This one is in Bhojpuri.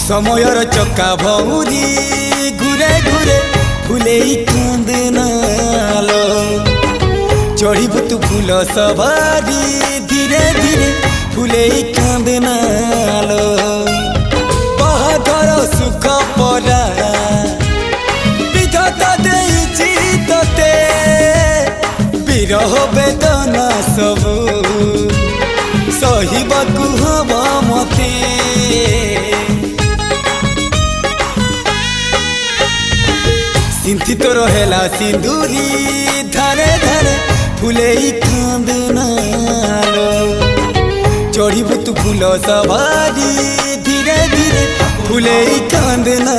समयर चक्का भौरी घुरे घुरे फुले कांदनालो चढ़ीबु तू फूल सवारी धीरे धीरे फुले कांदनालो बाहादर सुख परा विधाता देइछि तते विरह वेदना सबु सहिबाकु हब मते सिंथी तो रहेला सिंदूरी धारे धारे फुले कांदनालो चढ़ीबु तू फूल सवारी धीरे धीरे फुले कांदना।